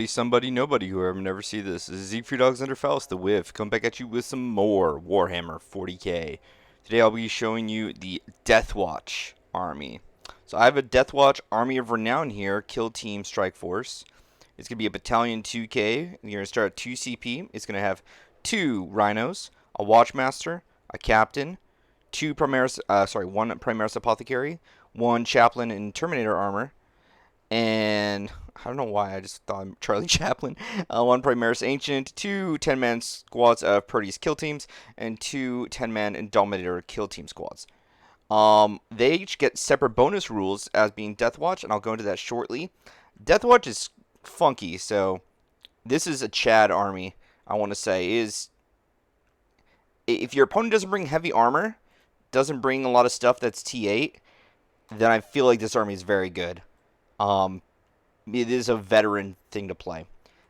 Hey, somebody, nobody, whoever never see this. This is Siegfried Alexander Faust, the Whiff, come back at you with some more Warhammer 40k. Today I'll be showing you the Deathwatch army. So I have a Deathwatch Army of Renown here, Kill Team Strike Force. It's going to be a Battalion 2k. You're going to start at 2 CP. It's going to have 2 Rhinos, a Watchmaster, a Captain, 1 Primaris Apothecary, 1 Chaplain in Terminator Armor, and I don't know why I just thought I'm Charlie Chaplin. 1 Primaris Ancient, 2 10-man squads of Proteus kill teams, and 2 10-man Indominator kill team squads. They each get separate bonus rules as being Deathwatch, and I'll go into that shortly. Deathwatch is funky, so this is a Chad army. I want to say is if your opponent doesn't bring heavy armor, doesn't bring a lot of stuff that's T8, then I feel like this army is very good. Um, it is a veteran thing to play,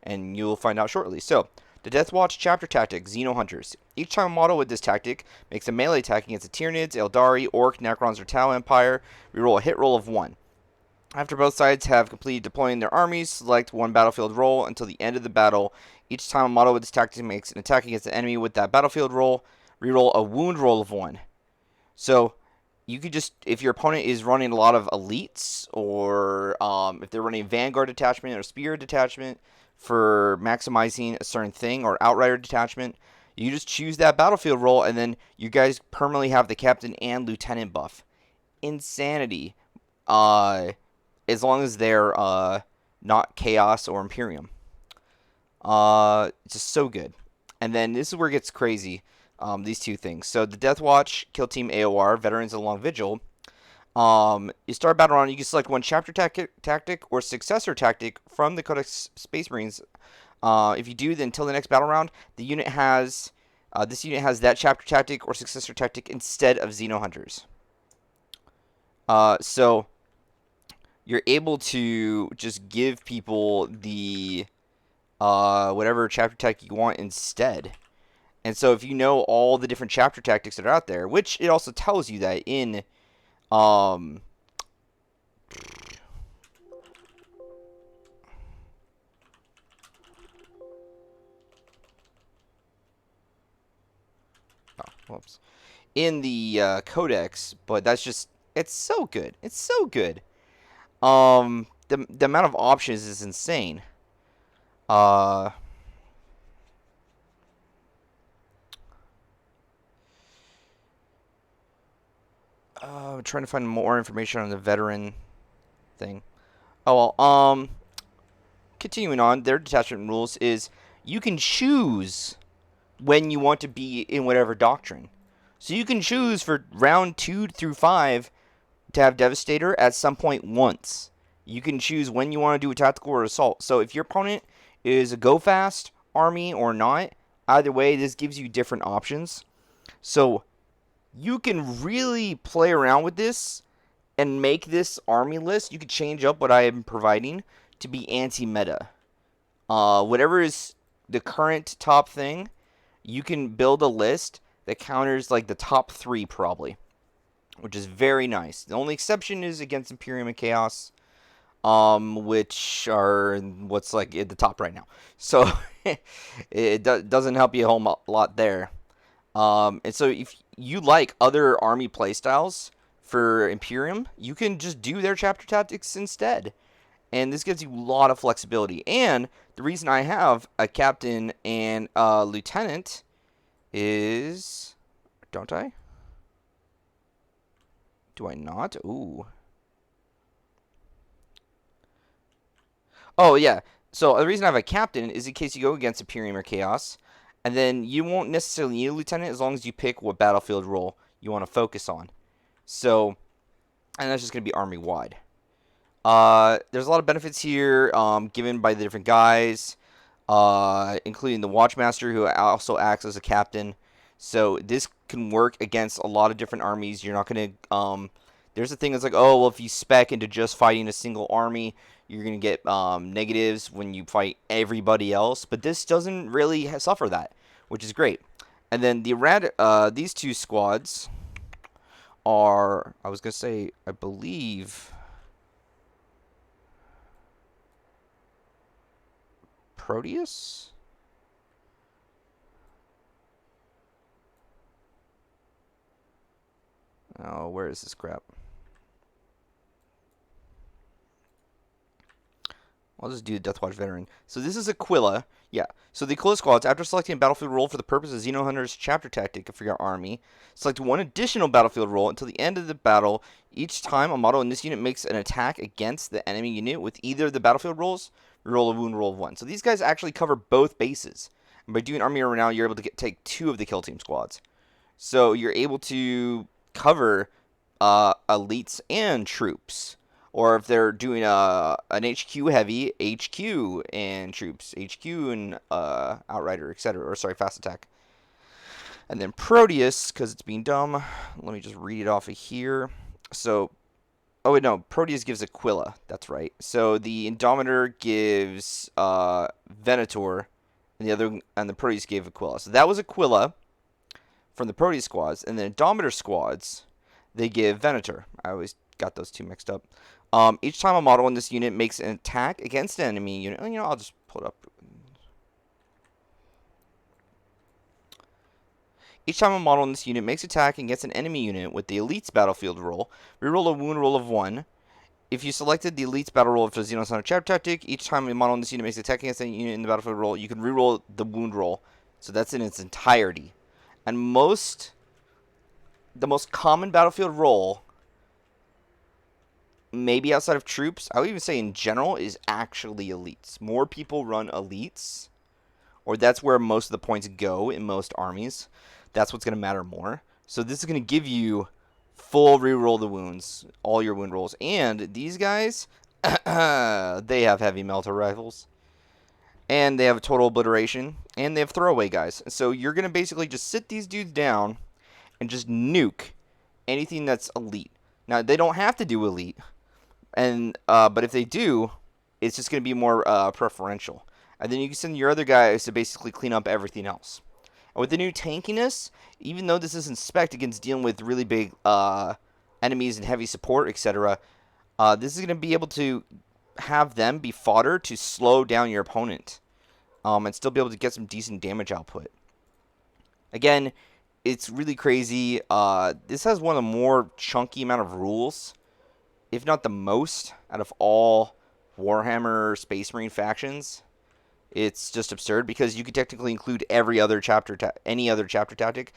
and you'll find out shortly. So, the Deathwatch Chapter Tactic, Xeno Hunters. Each time a model with this tactic makes a melee attack against the Tyranids, Eldari, Orc, Necrons, or Tau Empire, reroll a hit roll of 1. After both sides have completed deploying their armies, select 1 battlefield roll until the end of the battle. Each time a model with this tactic makes an attack against the enemy with that battlefield roll, reroll a wound roll of 1. So, you could just, if your opponent is running a lot of elites, or if they're running Vanguard Detachment or Spear Detachment for maximizing a certain thing, or Outrider Detachment, you just choose that battlefield roll, and then you guys permanently have the Captain and Lieutenant buff. Insanity. As long as they're not Chaos or Imperium. It's just so good. And then this is where it gets crazy. These two things. So the Deathwatch Kill Team AOR, Veterans of the Long Vigil. You start battle round. You can select 1 chapter tactic or successor tactic from the Codex Space Marines. If you do, then until the next battle round, the unit has this unit has that chapter tactic or successor tactic instead of Xeno Hunters. So you're able to just give people the whatever chapter tactic you want instead. And so if you know all the different chapter tactics that are out there, which it also tells you that in oh, whoops, in the Codex, but that's just it's so good. It's so good. The amount of options is insane. Uh, I'm trying to find more information on the veteran thing. Oh well, continuing on, their detachment rules is you can choose when you want to be in whatever doctrine. So you can choose for round 2 through 5 to have Devastator at some point once. You can choose when you want to do a tactical or assault. So if your opponent is a go fast army or not, either way, this gives you different options. So you can really play around with this and make this army list. You could change up what I am providing to be anti-meta. Whatever is the current top thing, you can build a list that counters like the top 3 probably, which is very nice. The only exception is against Imperium and Chaos, which are what's like at the top right now. So it doesn't help you a whole lot there. And so if you like other army playstyles for Imperium, you can just do their chapter tactics instead. And this gives you a lot of flexibility. And the reason I have a captain and a lieutenant is, don't I? Do I not? Ooh. Oh, yeah. So the reason I have a captain is in case you go against Imperium or Chaos. And then you won't necessarily need a lieutenant as long as you pick what battlefield role you want to focus on. So, and that's just going to be army-wide. There's a lot of benefits here given by the different guys, including the Watchmaster, who also acts as a captain. So this can work against a lot of different armies. You're not going to... there's a thing that's like, oh, well, if you spec into just fighting a single army, you're going to get negatives when you fight everybody else. But this doesn't really suffer that, which is great. And then these 2 squads are... I was going to say, I believe... Prometheus? Oh, where is this crap? I'll just do the Deathwatch veteran. So this is Aquila. Yeah. So the Aquila squads, after selecting a battlefield role for the purpose of Xenohunter's chapter tactic for your army, select one additional battlefield role until the end of the battle. Each time a model in this unit makes an attack against the enemy unit with either of the battlefield roles, roll a wound roll of 1. So these guys actually cover both bases. And by doing Army Renown, you're able to take 2 of the kill team squads. So you're able to cover elites and troops. Or if they're doing an HQ heavy, HQ and troops, HQ and Outrider, etc. Or sorry, fast attack. And then Proteus, because it's being dumb. Let me just read it off of here. So, oh wait, no, Proteus gives Aquila. That's right. So the Indomitor gives Venator, and the Proteus gave Aquila. So that was Aquila from the Proteus squads, and the Indomitor squads, they give Venator. I always got those two mixed up. Each time a model in this unit makes an attack against an enemy unit, I'll just pull it up. Each time a model in this unit makes an attack against an enemy unit with the Elite's battlefield roll, reroll a wound roll of 1. If you selected the Elite's battle roll for Xeno's Hunter chapter tactic, each time a model in this unit makes an attack against any unit in the battlefield roll, you can reroll the wound roll. So that's in its entirety. And the most common battlefield roll, maybe outside of troops, I would even say in general, is actually elites. More people run elites, or that's where most of the points go in most armies. That's what's going to matter more. So this is going to give you full reroll the wounds, all your wound rolls. And these guys, they have heavy melter rifles. And they have a total obliteration. And they have throwaway guys. So you're going to basically just sit these dudes down and just nuke anything that's elite. Now, they don't have to do elite. But if they do, it's just going to be more preferential. And then you can send your other guys to basically clean up everything else. And with the new tankiness, even though this isn't spec'd against dealing with really big enemies and heavy support, etc., this is going to be able to have them be fodder to slow down your opponent and still be able to get some decent damage output. Again, it's really crazy. This has one of the more chunky amount of rules, if not the most, out of all Warhammer Space Marine factions. It's just absurd because you could technically include every other chapter, any other chapter tactic,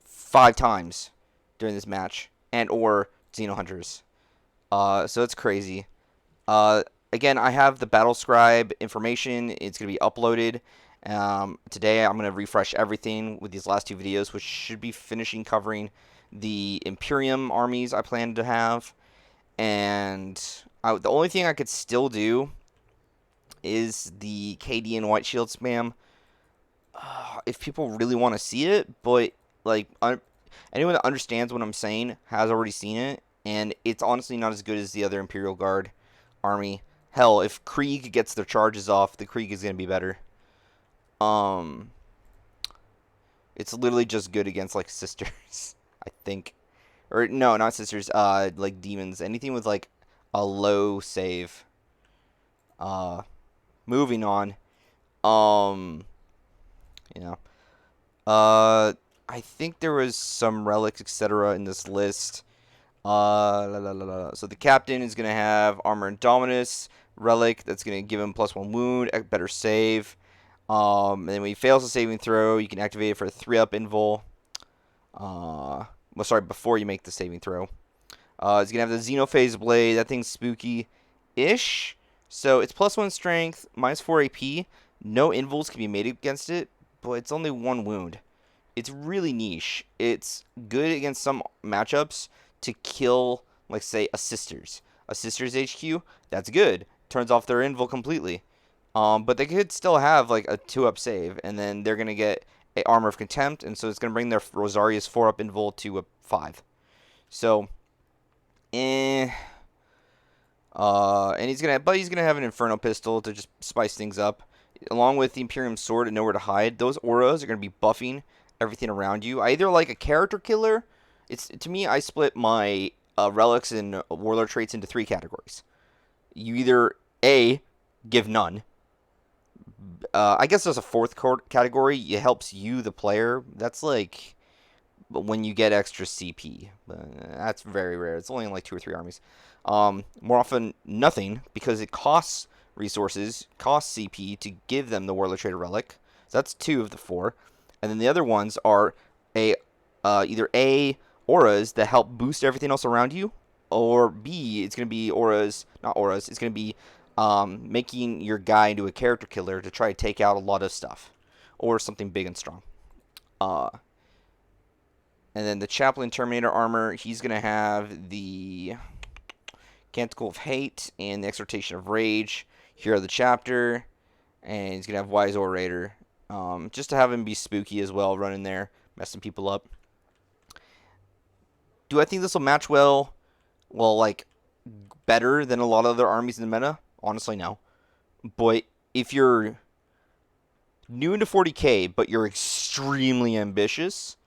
5 times during this match, and or Xenohunters. So it's crazy. Again, I have the Battle Scribe information. It's going to be uploaded. Today I'm going to refresh everything with these last 2 videos, which should be finishing covering the Imperium armies I plan to have. And the only thing I could still do is the KD and White Shield spam. If people really want to see it, but like anyone that understands what I'm saying has already seen it, and it's honestly not as good as the other Imperial Guard army. Hell, if Krieg gets their charges off, the Krieg is going to be better. It's literally just good against like sisters, I think. Or no, not sisters, like demons. Anything with like a low save. Moving on. I think there was some relics, etc. in this list. So the captain is gonna have Armor Indominus relic. That's gonna give him +1 wound, better save. And then when he fails a saving throw, you can activate it for a 3-up invul. Before you make the saving throw. He's gonna have the Xenophase blade. That thing's spooky-ish. So it's +1 strength, -4 AP. No invuls can be made against it, but it's only 1 wound. It's really niche. It's good against some matchups to kill, like, say, a Sisters. A Sisters HQ, that's good. Turns off their invul completely. But they could still have, like, a 2-up save, and then they're going to get a Armor of Contempt, and so it's going to bring their Rosarius 4-up invul to a 5. So, and he's gonna have an Inferno pistol to just spice things up, along with the Imperium sword and nowhere to hide. Those auras are gonna be buffing everything around you. I either like a character killer. To me, I split my relics and warlord traits into 3 categories. You either A, give none, I guess there's a fourth category. It helps you, the player. That's like when you get extra CP. That's very rare. It's only in like 2 or 3 armies. More often, nothing, because it costs resources, costs CP to give them the Warlord Trader Relic. So that's 2 of the 4. And then the other ones are a either A, auras that help boost everything else around you, or B, it's going to be auras, not auras, it's going to be making your guy into a character killer to try to take out a lot of stuff, or something big and strong. Uh, and then the Chaplain Terminator armor, he's going to have the Canticle of Hate and the Exhortation of Rage, Hero of the Chapter, and he's going to have Wise Orator, just to have him be spooky as well, running there, messing people up. Do I think this will match well, like, better than a lot of other armies in the meta? Honestly, no. But if you're new into 40k, but you're extremely ambitious,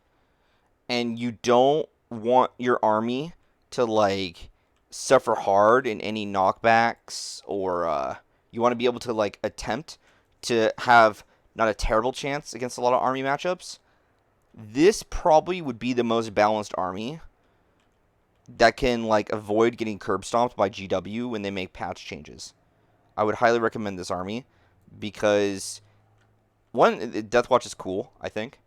and you don't want your army to, like, suffer hard in any knockbacks, or you want to be able to, like, attempt to have not a terrible chance against a lot of army matchups, this probably would be the most balanced army that can, like, avoid getting curb stomped by GW when they make patch changes. I would highly recommend this army because, one, Deathwatch is cool, I think.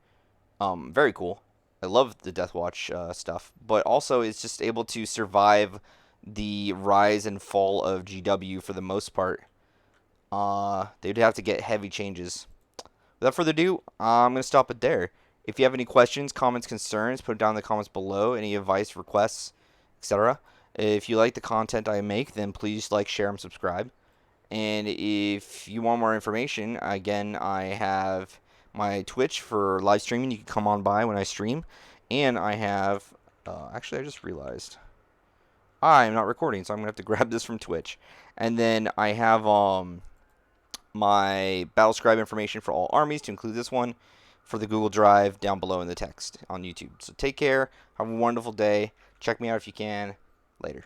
Very cool. I love the Deathwatch stuff, but also it's just able to survive the rise and fall of GW for the most part. They'd have to get heavy changes. Without further ado, I'm going to stop it there. If you have any questions, comments, concerns, put it down in the comments below. Any advice, requests, etc. If you like the content I make, then please like, share, and subscribe. And if you want more information, again, I have my Twitch for live streaming. You can come on by when I stream. And I have, actually, I just realized I'm not recording, so I'm going to have to grab this from Twitch. And then I have my Battlescribe information for all armies, to include this one, for the Google Drive down below in the text on YouTube. So take care. Have a wonderful day. Check me out if you can. Later.